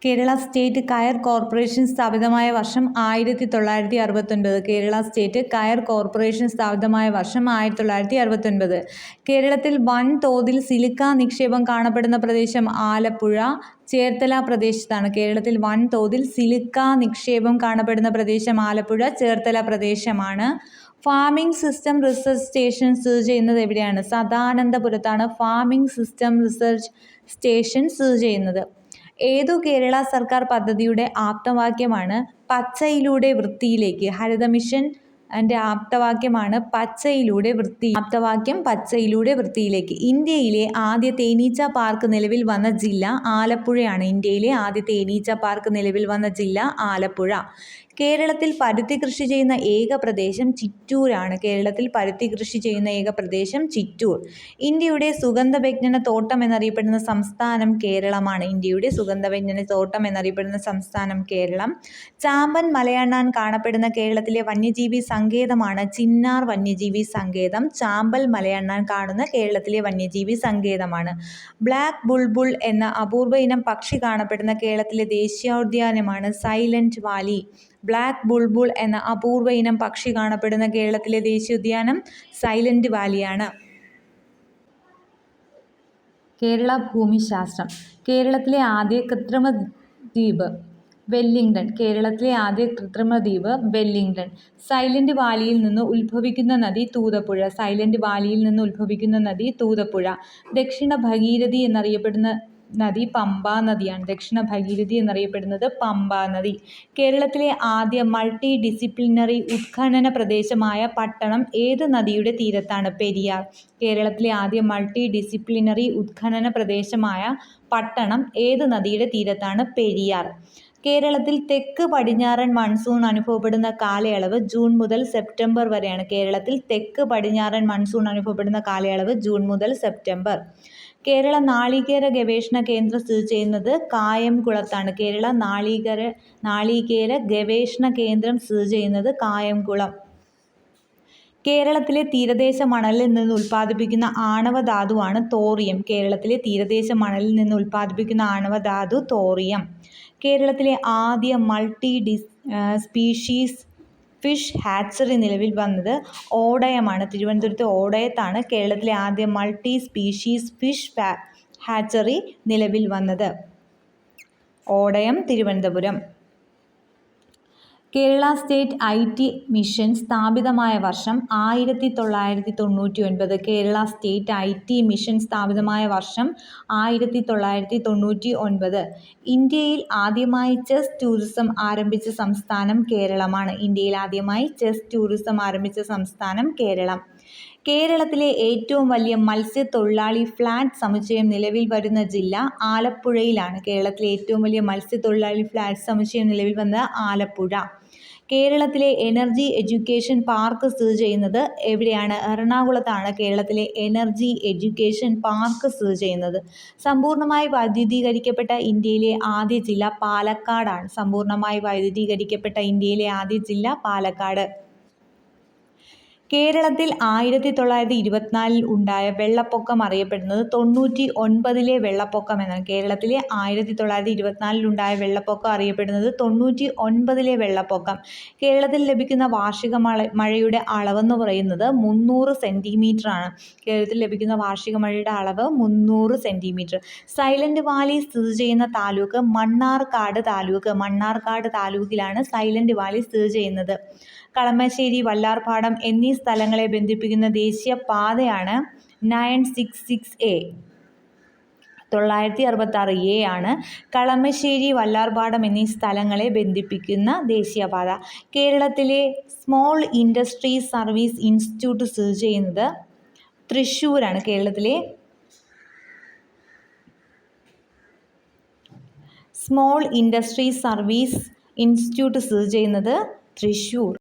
Kerala state കയർ corporation സ്ഥാപിതമായ വർഷം 1969. കേരള സ്റ്റേറ്റ് കയർ കോർപ്പറേഷൻ സ്ഥാപിതമായ വർഷം 1969. കേരളത്തിൽ വൻതോതിൽ സിലിക്ക നിക്ഷേപം കാണപ്പെടുന്ന പ്രദേശം ആലപ്പുഴ, ചേർത്തല പ്രദേശത്താണ്. കേരളത്തിൽ വൻതോതിൽ സിലിക്ക നിക്ഷേപം കാണപ്പെടുന്ന പ്രദേശം ആലപ്പുഴ, ചേർത്തല പ്രദേശമാണ്. ഫാമിംഗ് സിസ്റ്റം റിസർച്ച് സ്റ്റേഷൻ സ്ഥിതി ചെയ്യുന്നത് എവിടെയാണ്? സദാനന്ദപുരത്താണ് ഫാമിംഗ് സിസ്റ്റം റിസർച്ച് സ്റ്റേഷൻ സ്ഥിതി ചെയ്യുന്നത്. ഏതു കേരള സർക്കാർ പദ്ധതിയുടെ ആപ്തവാക്യമാണ് പച്ചയിലൂടെ വൃത്തിയിലേക്ക്? ഹരിത മിഷൻ ആപ്തവാക്യമാണ് പച്ചയിലൂടെ വൃത്തി. ആപ്തവാക്യം പച്ചയിലൂടെ വൃത്തിയിലേക്ക്. ഇന്ത്യയിലെ ആദ്യ തേനീച്ച പാർക്ക് നിലവിൽ വന്ന ജില്ല ആലപ്പുഴയാണ്. ഇന്ത്യയിലെ ആദ്യ തേനീച്ച പാർക്ക് നിലവിൽ വന്ന ജില്ല ആലപ്പുഴ. കേരളത്തിൽ പരുത്തി കൃഷി ചെയ്യുന്ന ഏക പ്രദേശം ചിറ്റൂരാണ്. കേരളത്തിൽ പരുത്തി കൃഷി ചെയ്യുന്ന ഏക പ്രദേശം ചിറ്റൂർ. ഇന്ത്യയുടെ സുഗന്ധവ്യഞ്ജന തോട്ടം എന്നറിയപ്പെടുന്ന സംസ്ഥാനം കേരളമാണ്. ഇന്ത്യയുടെ സുഗന്ധവ്യഞ്ജന തോട്ടം എന്നറിയപ്പെടുന്ന സംസ്ഥാനം കേരളം. ചാമ്പൻ മലയണ്ണാൻ കാണപ്പെടുന്ന കേരളത്തിലെ വന്യജീവി സങ്കേതമാണ് ചിന്നാർ വന്യജീവി സങ്കേതം. ചാമ്പൽ മലയണ്ണാൻ കാണുന്ന കേരളത്തിലെ വന്യജീവി സങ്കേതമാണ്. ബ്ലാക്ക് ബുൾബുൾ എന്ന അപൂർവ ഇനം പക്ഷി കാണപ്പെടുന്ന കേരളത്തിലെ ദേശീയോദ്യാനമാണ് സൈലന്റ് വാലി. ബ്ലാക്ക് ബുൾബുൾ എന്ന അപൂർവ ഇനം പക്ഷി കാണപ്പെടുന്ന കേരളത്തിലെ ദേശീയോദ്യാനം സൈലന്റ് വാലിയാണ്. കേരള ഭൂമിശാസ്ത്രം. കേരളത്തിലെ ആദ്യ കൃത്രിമ ദ്വീപ് വെല്ലിംഗ്ടൺ. കേരളത്തിലെ ആദ്യ കൃത്രിമ ദ്വീപ് വെല്ലിംഗ്ടൺ. സൈലന്റ് വാലിയിൽ നിന്ന് ഉത്ഭവിക്കുന്ന നദി തൂതപ്പുഴ. സൈലന്റ് വാലിയിൽ നിന്ന് ഉത്ഭവിക്കുന്ന നദി തൂതപ്പുഴ. ദക്ഷിണ ഭഗീരഥി എന്നറിയപ്പെടുന്ന നദി പമ്പാ നദിയാണ്. ദക്ഷിണ ഭഗീരഥി എന്നറിയപ്പെടുന്നത് പമ്പാ നദി. കേരളത്തിലെ ആദ്യ മൾട്ടി ഡിസിപ്ലിനറി ഉത്ഖനന പ്രദേശമായ പട്ടണം ഏത് നദിയുടെ തീരത്താണ്? പെരിയാർ. കേരളത്തിലെ ആദ്യ മൾട്ടി ഡിസിപ്ലിനറി ഉത്ഖനന പ്രദേശമായ പട്ടണം ഏത് നദിയുടെ തീരത്താണ്? പെരിയാർ. കേരളത്തിൽ തെക്ക് പടിഞ്ഞാറൻ മൺസൂൺ അനുഭവപ്പെടുന്ന കാലയളവ് ജൂൺ മുതൽ സെപ്റ്റംബർ വരെയാണ്. കേരളത്തിൽ തെക്ക് പടിഞ്ഞാറൻ മൺസൂൺ അനുഭവപ്പെടുന്ന കാലയളവ് ജൂൺ മുതൽ സെപ്റ്റംബർ. കേരള നാളികേര ഗവേഷണ കേന്ദ്രം സ്ഥിതി ചെയ്യുന്നത് കായംകുളത്താണ്. കേരള നാളികേര ഗവേഷണ കേന്ദ്രം സ്ഥിതി ചെയ്യുന്നത് കായംകുളം. കേരളത്തിലെ തീരദേശ മണലിൽ നിന്ന് ഉൽപ്പാദിപ്പിക്കുന്ന ആണവധാതുവാണ് തോറിയം. കേരളത്തിലെ തീരദേശ മണലിൽ നിന്ന് ഉൽപ്പാദിപ്പിക്കുന്ന ആണവധാതു തോറിയം. കേരളത്തിലെ ആദ്യ മൾട്ടി സ്പീഷീസ് ഫിഷ് ഹാച്ചറി നിലവിൽ വന്നത് ഓടയമാണ്. തിരുവനന്തപുരത്തെ ഓടയത്താണ് കേരളത്തിലെ ആദ്യ മൾട്ടി സ്പീഷീസ് ഫിഷ് ഹാച്ചറി നിലവിൽ വന്നത്. Odayam, Thiruvananthapuram. Kerala state IT mission സ്ഥാപിതമായ വർഷം 1999. കേരള സ്റ്റേറ്റ് IT മിഷൻ സ്ഥാപിതമായ വർഷം 1999. ഇന്ത്യയിൽ ആദ്യമായി ചെസ് ടൂറിസം ആരംഭിച്ച സംസ്ഥാനം കേരളമാണ്. ഇന്ത്യയിൽ ആദ്യമായി ചെസ് ടൂറിസം ആരംഭിച്ച സംസ്ഥാനം കേരളം. കേരളത്തിലെ ഏറ്റവും വലിയ മത്സ്യത്തൊഴിലാളി ഫ്ലാറ്റ് സമുച്ചയം നിലവിൽ വരുന്ന ജില്ല ആലപ്പുഴയിലാണ്. കേരളത്തിലെ ഏറ്റവും വലിയ മത്സ്യത്തൊഴിലാളി ഫ്ലാറ്റ് സമുച്ചയം നിലവിൽ വന്നത് ആലപ്പുഴ. കേരളത്തിലെ എനർജി എഡ്യൂക്കേഷൻ പാർക്ക് സ്ഥിതി ചെയ്യുന്നത് എവിടെയാണ്? എറണാകുളത്താണ് കേരളത്തിലെ എനർജി എഡ്യൂക്കേഷൻ പാർക്ക് സ്ഥിതി ചെയ്യുന്നത്. സമ്പൂർണ്ണമായി വൈദ്യുതീകരിക്കപ്പെട്ട ഇന്ത്യയിലെ ആദ്യ ജില്ല പാലക്കാടാണ്. സമ്പൂർണ്ണമായി വൈദ്യുതീകരിക്കപ്പെട്ട ഇന്ത്യയിലെ ആദ്യ ജില്ല പാലക്കാട്. കേരളത്തിൽ 1924 ഉണ്ടായ വെള്ളപ്പൊക്കം അറിയപ്പെടുന്നത് 99-ലെ വെള്ളപ്പൊക്കം എന്നാണ്. കേരളത്തിലെ 1924 ഉണ്ടായ വെള്ളപ്പൊക്കം അറിയപ്പെടുന്നത് 99-ലെ വെള്ളപ്പൊക്കം. കേരളത്തിൽ ലഭിക്കുന്ന വാർഷിക മഴയുടെ അളവെന്ന് പറയുന്നത് 300 സെൻറ്റിമീറ്ററാണ്. കേരളത്തിൽ ലഭിക്കുന്ന വാർഷിക മഴയുടെ അളവ് 300 സെൻറ്റിമീറ്റർ. സൈലന്റ് വാലി സ്ഥിതി ചെയ്യുന്ന താലൂക്ക് മണ്ണാർക്കാട് താലൂക്ക്. മണ്ണാർക്കാട് താലൂക്കിലാണ് സൈലന്റ് വാലി സ്ഥിതി ചെയ്യുന്നത്. കളമശ്ശേരി, വല്ലാർപാടം എന്നീ സ്ഥലങ്ങളെ ബന്ധിപ്പിക്കുന്ന ദേശീയ പാതയാണ് 966A. 966A ആണ് കളമശ്ശേരി, വല്ലാർപാടം എന്നീ സ്ഥലങ്ങളെ ബന്ധിപ്പിക്കുന്ന ദേശീയപാത. കേരളത്തിലെ സ്മോൾ ഇൻഡസ്ട്രീസ് സർവീസ് ഇൻസ്റ്റിറ്റ്യൂട്ട് സ്ഥിതി ചെയ്യുന്നത് തൃശ്ശൂരാണ്. കേരളത്തിലെ സ്മോൾ ഇൻഡസ്ട്രീസ് സർവീസ് ഇൻസ്റ്റിറ്റ്യൂട്ട് സ്ഥിതി ചെയ്യുന്നത് തൃശ്ശൂർ.